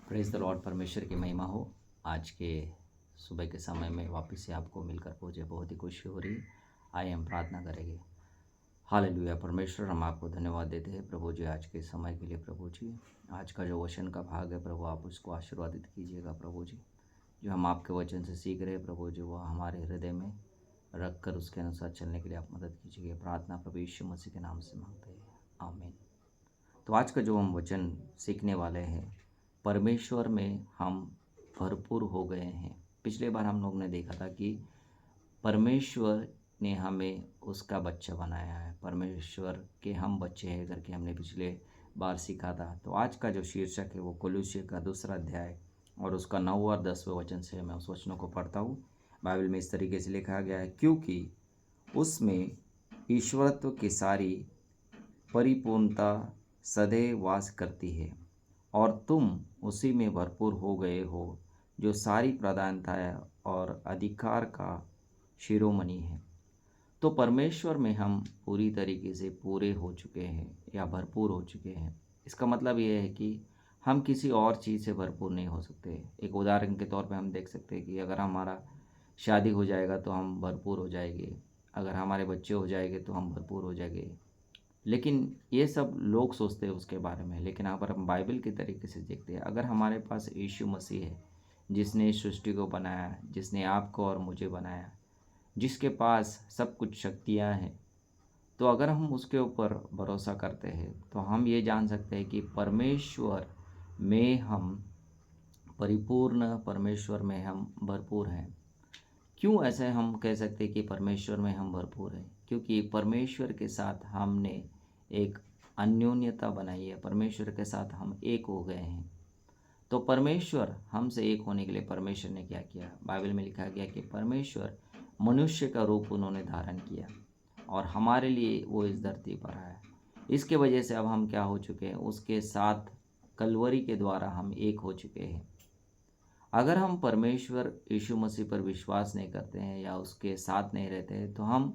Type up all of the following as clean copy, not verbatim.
Praise the Lord. परमेश्वर की महिमा हो। आज के सुबह के समय में वापस से आपको मिलकर मुझे बहुत ही खुशी हो रही। आइए हम प्रार्थना करेंगे। हालेलुया। परमेश्वर, हम आपको धन्यवाद देते हैं प्रभु जी आज के समय के लिए। प्रभु जी, आज का जो वचन का भाग है प्रभु, आप उसको आशीर्वादित कीजिएगा प्रभु जी। जो हम आपके वचन से सीख रहे हैं प्रभु जी, वो हमारे हृदय में रख कर उसके अनुसार चलने के लिए आप मदद कीजिए। प्रार्थना प्रभु यीशु मसीह के नाम से मांगते हैं, आमीन। तो आज का जो हम वचन सीखने वाले हैं, परमेश्वर में हम भरपूर हो गए हैं। पिछले बार हम लोग ने देखा था कि परमेश्वर ने हमें उसका बच्चा बनाया है, परमेश्वर के हम बच्चे हैं करके हमने पिछले बार सीखा था। तो आज का जो शीर्षक है वो कोलोसियों का 2 अध्याय और उसका 9 और 10वें वचन से मैं उस वचनों को पढ़ता हूँ। बाइबल में इस तरीके से लिखा गया है, क्योंकि उसमें ईश्वरत्व की सारी परिपूर्णता सदैव वास करती है और तुम उसी में भरपूर हो गए हो, जो सारी प्रधानताएं और अधिकार का शिरोमणि है। तो परमेश्वर में हम पूरी तरीके से पूरे हो चुके हैं या भरपूर हो चुके हैं। इसका मतलब ये है कि हम किसी और चीज़ से भरपूर नहीं हो सकते। एक उदाहरण के तौर पे हम देख सकते हैं कि अगर हमारा शादी हो जाएगा तो हम भरपूर हो जाएंगे, अगर हमारे बच्चे हो जाएंगे तो हम भरपूर हो जाएंगे। लेकिन ये सब लोग सोचते हैं उसके बारे में, लेकिन अगर हम बाइबल के तरीके से देखते हैं, अगर हमारे पास यीशु मसीह है, जिसने इस सृष्टि को बनाया, जिसने आपको और मुझे बनाया, जिसके पास सब कुछ शक्तियाँ हैं, तो अगर हम उसके ऊपर भरोसा करते हैं तो हम ये जान सकते हैं कि परमेश्वर में हम परिपूर्ण, परमेश्वर में हम भरपूर हैं। क्यों ऐसे हम कह सकते हैं कि परमेश्वर में हम भरपूर हैं? क्योंकि परमेश्वर के साथ हमने एक अन्योन्यता बनाई है, परमेश्वर के साथ हम एक हो गए हैं। तो परमेश्वर हमसे एक होने के लिए परमेश्वर ने क्या किया? बाइबल में लिखा गया कि परमेश्वर मनुष्य का रूप उन्होंने धारण किया और हमारे लिए वो इस धरती पर आया। इसके वजह से अब हम क्या हो चुके हैं? उसके साथ कलवरी के द्वारा हम एक हो चुके हैं। अगर हम परमेश्वर यीशु मसीह पर विश्वास नहीं करते हैं या उसके साथ नहीं रहते हैं, तो हम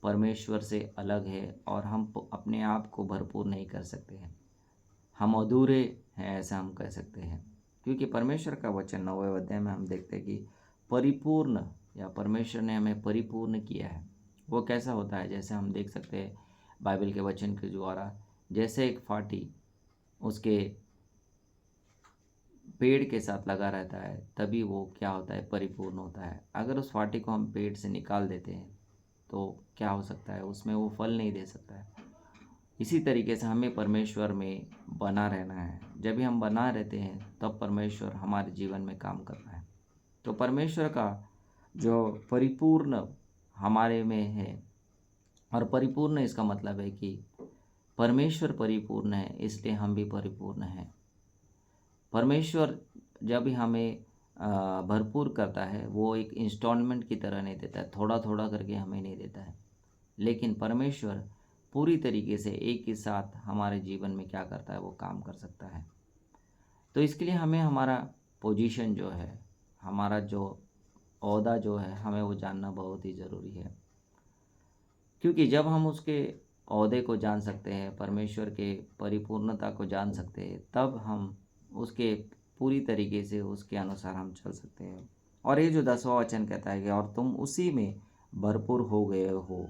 परमेश्वर से अलग है और हम अपने आप को भरपूर नहीं कर सकते हैं। हम अधूरे हैं, ऐसा हम कह सकते हैं। क्योंकि परमेश्वर का वचन 9वें अध्याय में हम देखते हैं कि परिपूर्ण, या परमेश्वर ने हमें परिपूर्ण किया है। वो कैसा होता है? जैसे हम देख सकते हैं बाइबल के वचन के द्वारा, जैसे एक फाटी उसके पेड़ के साथ लगा रहता है, तभी वो क्या होता है? परिपूर्ण होता है। अगर उस फाटी को हम पेड़ से निकाल देते हैं तो क्या हो सकता है? उसमें वो फल नहीं दे सकता है। इसी तरीके से हमें परमेश्वर में बना रहना है। जब भी हम बना रहते हैं तब परमेश्वर हमारे जीवन में काम कर रहा है। तो परमेश्वर का जो परिपूर्ण हमारे में है, और परिपूर्ण इसका मतलब है कि परमेश्वर परिपूर्ण है, इसलिए हम भी परिपूर्ण हैं। परमेश्वर जब भी हमें भरपूर करता है, वो एक इंस्टॉलमेंट की तरह नहीं देता है, थोड़ा थोड़ा करके हमें नहीं देता है। लेकिन परमेश्वर पूरी तरीके से एक ही साथ हमारे जीवन में क्या करता है? वो काम कर सकता है। तो इसके लिए हमें हमारा पोजीशन जो है, हमारा जो ओहदा जो है, हमें वो जानना बहुत ही ज़रूरी है। क्योंकि जब हम उसके ओहदे को जान सकते हैं, परमेश्वर के परिपूर्णता को जान सकते हैं, तब हम उसके पूरी तरीके से उसके अनुसार हम चल सकते हैं। और ये जो 10वां वचन कहता है कि और तुम उसी में भरपूर हो गए हो,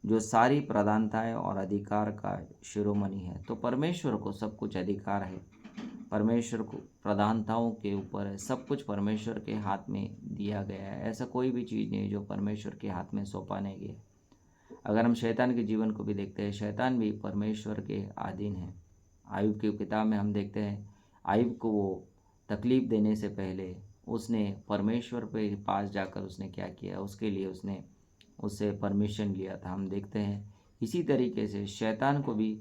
जो सारी प्रधानताएं और अधिकार का शिरोमणि है। तो परमेश्वर को सब कुछ अधिकार है, परमेश्वर को प्रधानताओं के ऊपर है, सब कुछ परमेश्वर के हाथ में दिया गया है। ऐसा कोई भी चीज़ नहीं जो परमेश्वर के हाथ में सौंपा नहीं गया। अगर हम शैतान के जीवन को भी देखते हैं, शैतान भी परमेश्वर के अधीन है। आयुब की किताब में हम देखते हैं, आयुब को वो तकलीफ़ देने से पहले उसने परमेश्वर के पास जाकर उसने क्या किया? उसके लिए उसने उससे परमिशन लिया था। हम देखते हैं इसी तरीके से शैतान को भी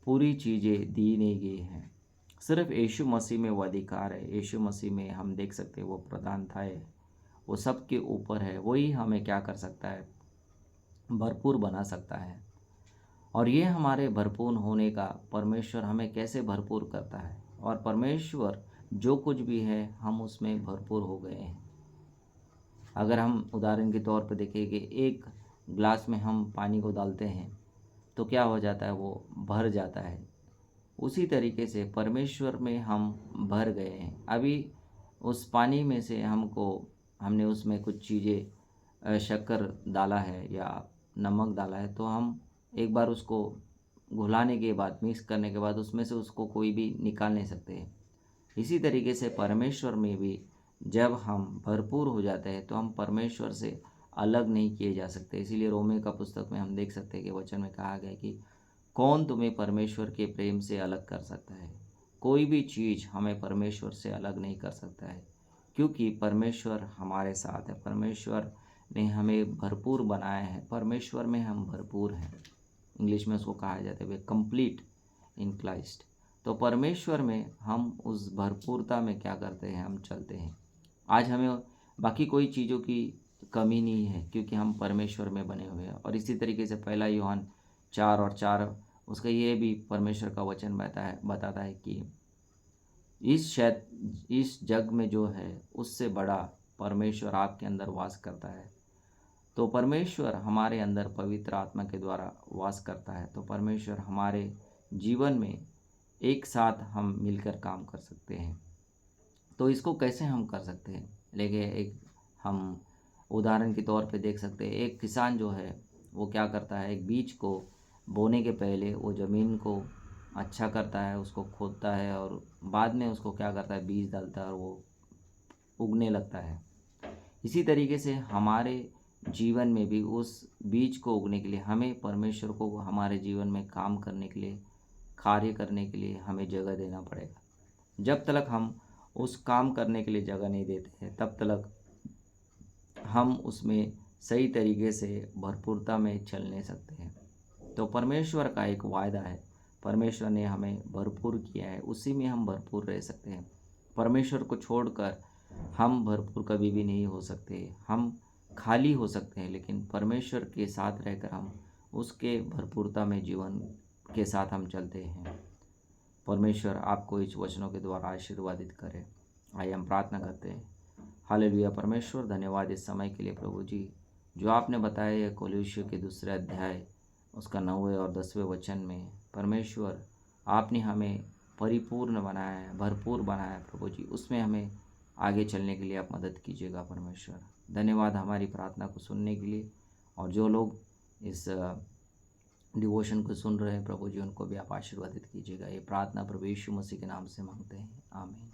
पूरी चीज़ें दी नहीं गई हैं। सिर्फ यीशु मसीह में वो अधिकार है। यीशु मसीह में हम देख सकते हैं वो प्रधानता है, वो सबके ऊपर है। वही हमें क्या कर सकता है? भरपूर बना सकता है। और ये हमारे भरपूर होने का, परमेश्वर हमें कैसे भरपूर करता है, और परमेश्वर जो कुछ भी है हम उसमें भरपूर हो गए हैं। अगर हम उदाहरण के तौर पर देखें कि एक ग्लास में हम पानी को डालते हैं तो क्या हो जाता है? वो भर जाता है। उसी तरीके से परमेश्वर में हम भर गए हैं। अभी उस पानी में से हमने उसमें कुछ चीज़ें शक्कर डाला है या नमक डाला है, तो हम एक बार उसको घुलाने के बाद, मिक्स करने के बाद उसमें से उसको कोई भी निकाल नहीं सकते हैं। इसी तरीके से परमेश्वर में भी जब हम भरपूर हो जाते हैं तो हम परमेश्वर से अलग नहीं किए जा सकते। इसीलिए रोमे का पुस्तक में हम देख सकते हैं कि वचन में कहा गया है कि कौन तुम्हें परमेश्वर के प्रेम से अलग कर सकता है। कोई भी चीज़ हमें परमेश्वर से अलग नहीं कर सकता है, क्योंकि परमेश्वर हमारे साथ है। परमेश्वर ने हमें भरपूर बनाया है, परमेश्वर में हम भरपूर हैं। इंग्लिश में उसको कहा जाता है वे कंप्लीट इन क्राइस्ट। तो परमेश्वर में हम उस भरपूरता में क्या करते हैं, हम चलते हैं। आज हमें बाकी कोई चीज़ों की कमी नहीं है, क्योंकि हम परमेश्वर में बने हुए हैं। और इसी तरीके से 1 यूहन्ना 4:4 उसका ये भी परमेश्वर का वचन बताता है कि इस जग में जो है उससे बड़ा परमेश्वर आपके अंदर वास करता है। तो परमेश्वर हमारे अंदर पवित्र आत्मा के द्वारा वास करता है। तो परमेश्वर हमारे जीवन में एक साथ हम मिलकर काम कर सकते हैं। तो इसको कैसे हम कर सकते हैं, लेकिन एक हम उदाहरण के तौर पे देख सकते हैं। एक किसान जो है वो क्या करता है, एक बीज को बोने के पहले वो ज़मीन को अच्छा करता है, उसको खोदता है और बाद में उसको क्या करता है, बीज डालता है और वो उगने लगता है। इसी तरीके से हमारे जीवन में भी उस बीज को उगने के लिए हमें परमेश्वर को हमारे जीवन में काम करने के लिए, कार्य करने के लिए हमें जगह देना पड़ेगा। जब तक हम उस काम करने के लिए जगह नहीं देते हैं, तब तक हम उसमें सही तरीके से भरपूरता में चल नहीं सकते हैं। तो परमेश्वर का एक वायदा है, परमेश्वर ने हमें भरपूर किया है, उसी में हम भरपूर रह सकते हैं। परमेश्वर को छोड़कर हम भरपूर कभी भी नहीं हो सकते। हम खाली हो सकते हैं, लेकिन परमेश्वर के साथ रहकर हम उसके भरपूरता में जीवन के साथ हम चलते हैं। परमेश्वर आपको इस वचनों के द्वारा आशीर्वादित करे। आइए हम प्रार्थना करते हैं। हालेलुया। परमेश्वर धन्यवाद इस समय के लिए प्रभु जी, जो आपने बताया है कोलोसियों के 2 अध्याय उसका 9वें और 10वें वचन में परमेश्वर आपने हमें परिपूर्ण बनाया है, भरपूर बनाया है प्रभु जी, उसमें हमें आगे चलने के लिए आप मदद कीजिएगा परमेश्वर। धन्यवाद हमारी प्रार्थना को सुनने के लिए, और जो लोग इस डिवोशन को सुन रहे हैं प्रभु जी, उनको भी आप आशीर्वादित कीजिएगा। ये प्रार्थना प्रभु यीशु मसीह के नाम से मांगते हैं, आमीन।